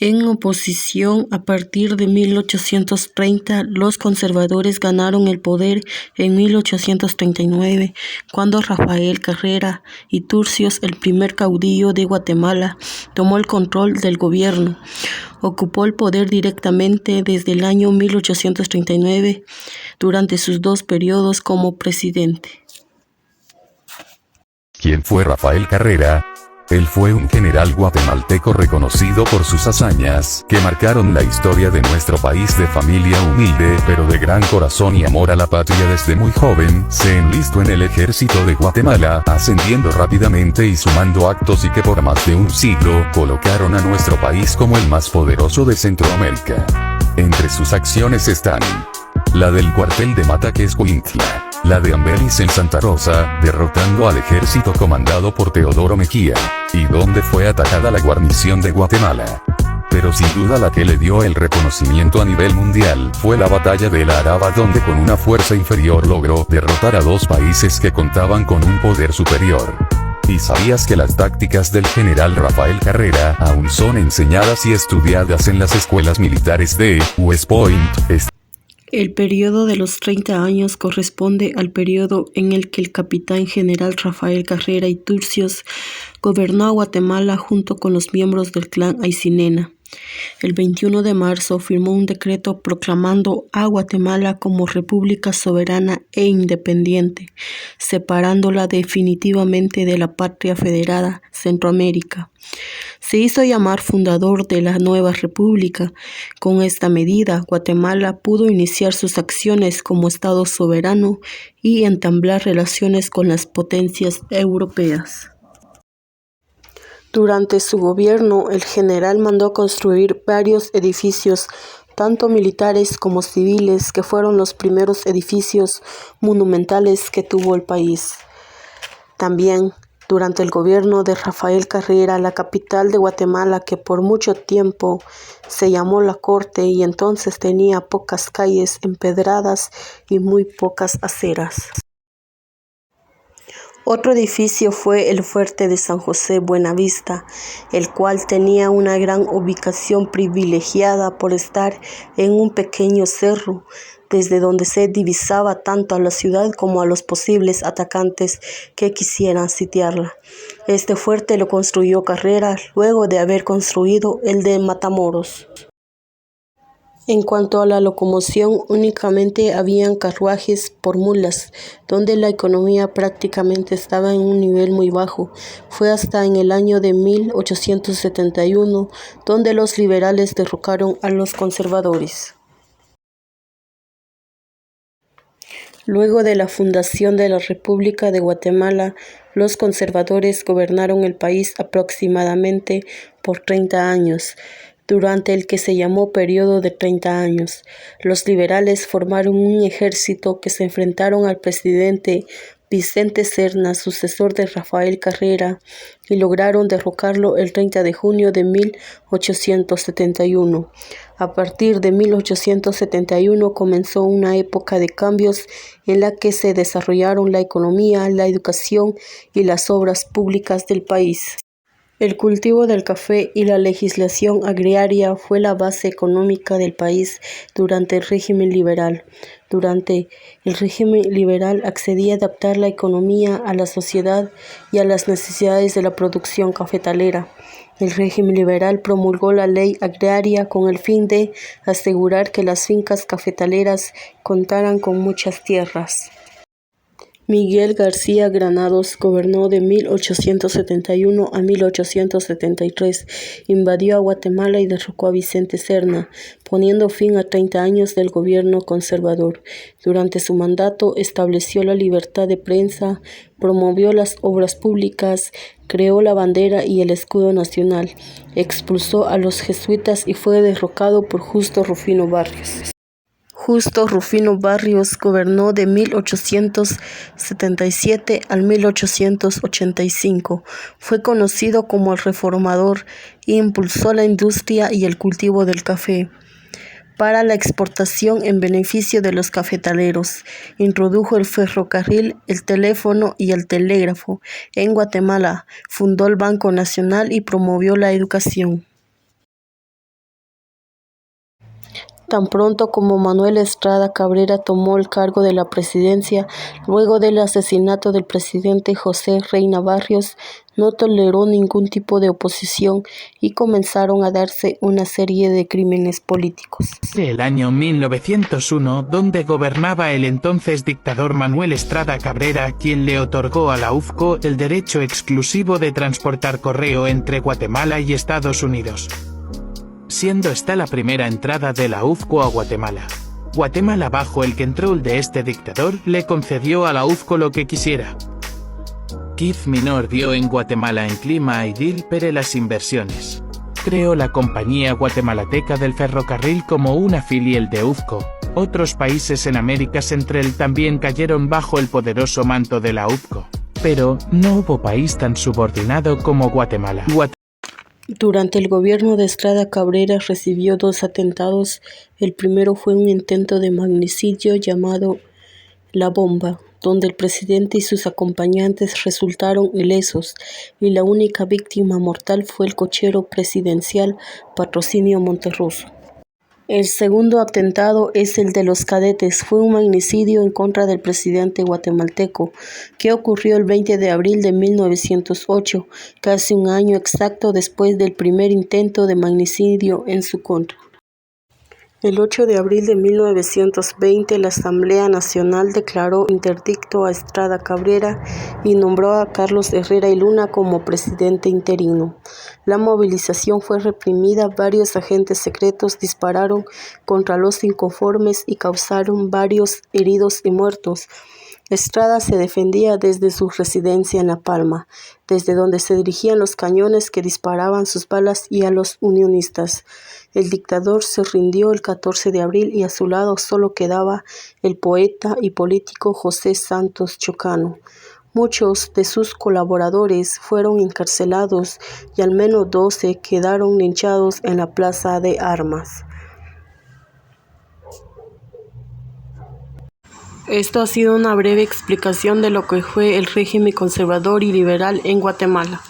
En oposición, a partir de 1830, los conservadores ganaron el poder en 1839, cuando Rafael Carrera y Turcios, el primer caudillo de Guatemala, tomó el control del gobierno. Ocupó el poder directamente desde el año 1839, durante sus 2 periodos como presidente. ¿Quién fue Rafael Carrera? Él fue un general guatemalteco reconocido por sus hazañas, que marcaron la historia de nuestro país. De familia humilde, pero de gran corazón y amor a la patria. Desde muy joven, se enlistó en el ejército de Guatemala, ascendiendo rápidamente y sumando actos y que por más de un siglo, colocaron a nuestro país como el más poderoso de Centroamérica. Entre sus acciones están la del cuartel de Mataquescuintla, la de Amberes en Santa Rosa, derrotando al ejército comandado por Teodoro Mejía, y donde fue atacada la guarnición de Guatemala. Pero sin duda la que le dio el reconocimiento a nivel mundial fue la batalla de La Araba, donde con una fuerza inferior logró derrotar a 2 países que contaban con un poder superior. ¿Y sabías que las tácticas del general Rafael Carrera aún son enseñadas y estudiadas en las escuelas militares de West Point? El periodo de los 30 años corresponde al periodo en el que el capitán general Rafael Carrera y Turcios gobernó a Guatemala junto con los miembros del clan Aycinena. El 21 de marzo firmó un decreto proclamando a Guatemala como república soberana e independiente, separándola definitivamente de la patria federada Centroamérica. Se hizo llamar fundador de la nueva república. Con esta medida, Guatemala pudo iniciar sus acciones como Estado soberano y entablar relaciones con las potencias europeas. Durante su gobierno, el general mandó construir varios edificios, tanto militares como civiles, que fueron los primeros edificios monumentales que tuvo el país. También, durante el gobierno de Rafael Carrera, la capital de Guatemala, que por mucho tiempo se llamó La Corte y entonces tenía pocas calles empedradas y muy pocas aceras. Otro edificio fue el Fuerte de San José Buenavista, el cual tenía una gran ubicación privilegiada por estar en un pequeño cerro, desde donde se divisaba tanto a la ciudad como a los posibles atacantes que quisieran sitiarla. Este fuerte lo construyó Carrera luego de haber construido el de Matamoros. En cuanto a la locomoción, únicamente habían carruajes por mulas, donde la economía prácticamente estaba en un nivel muy bajo. Fue hasta en el año de 1871 donde los liberales derrocaron a los conservadores. Luego de la fundación de la República de Guatemala, los conservadores gobernaron el país aproximadamente por 30 años. Durante el que se llamó periodo de 30 años, los liberales formaron un ejército que se enfrentaron al presidente Vicente Serna, sucesor de Rafael Carrera, y lograron derrocarlo el 30 de junio de 1871. A partir de 1871 comenzó una época de cambios en la que se desarrollaron la economía, la educación y las obras públicas del país. El cultivo del café y la legislación agraria fue la base económica del país durante el régimen liberal. Durante el régimen liberal accedía a adaptar la economía a la sociedad y a las necesidades de la producción cafetalera. El régimen liberal promulgó la ley agraria con el fin de asegurar que las fincas cafetaleras contaran con muchas tierras. Miguel García Granados gobernó de 1871 a 1873, invadió a Guatemala y derrocó a Vicente Serna, poniendo fin a 30 años del gobierno conservador. Durante su mandato estableció la libertad de prensa, promovió las obras públicas, creó la bandera y el escudo nacional, expulsó a los jesuitas y fue derrocado por Justo Rufino Barrios. Justo Rufino Barrios gobernó de 1877 al 1885. Fue conocido como el reformador e impulsó la industria y el cultivo del café para la exportación en beneficio de los cafetaleros. Introdujo el ferrocarril, el teléfono y el telégrafo en Guatemala. Fundó el Banco Nacional y promovió la educación. Tan pronto como Manuel Estrada Cabrera tomó el cargo de la presidencia, luego del asesinato del presidente José Reina Barrios, no toleró ningún tipo de oposición y comenzaron a darse una serie de crímenes políticos. El año 1901, donde gobernaba el entonces dictador Manuel Estrada Cabrera, quien le otorgó a la UFCO el derecho exclusivo de transportar correo entre Guatemala y Estados Unidos, siendo esta la primera entrada de la UFCO a Guatemala. Guatemala, bajo el control de este dictador, le concedió a la UFCO lo que quisiera. Keith Minor vio en Guatemala en clima ideal para las inversiones. Creó la Compañía Guatemalateca del Ferrocarril como una filial de UFCO. Otros países en América Central también cayeron bajo el poderoso manto de la UFCO. Pero no hubo país tan subordinado como Guatemala. Durante el gobierno de Estrada Cabrera recibió 2 atentados. El primero fue un intento de magnicidio llamado La Bomba, donde el presidente y sus acompañantes resultaron ilesos, y la única víctima mortal fue el cochero presidencial Patrocinio Monterroso. El segundo atentado es el de los Cadetes. Fue un magnicidio en contra del presidente guatemalteco, que ocurrió el 20 de abril de 1908, casi un año exacto después del primer intento de magnicidio en su contra. El 8 de abril de 1920, la Asamblea Nacional declaró interdicto a Estrada Cabrera y nombró a Carlos Herrera y Luna como presidente interino. La movilización fue reprimida, varios agentes secretos dispararon contra los inconformes y causaron varios heridos y muertos. Estrada se defendía desde su residencia en La Palma, desde donde se dirigían los cañones que disparaban sus balas y a los unionistas. El dictador se rindió el 14 de abril y a su lado solo quedaba el poeta y político José Santos Chocano. Muchos de sus colaboradores fueron encarcelados y al menos 12 quedaron linchados en la Plaza de Armas. Esto ha sido una breve explicación de lo que fue el régimen conservador y liberal en Guatemala.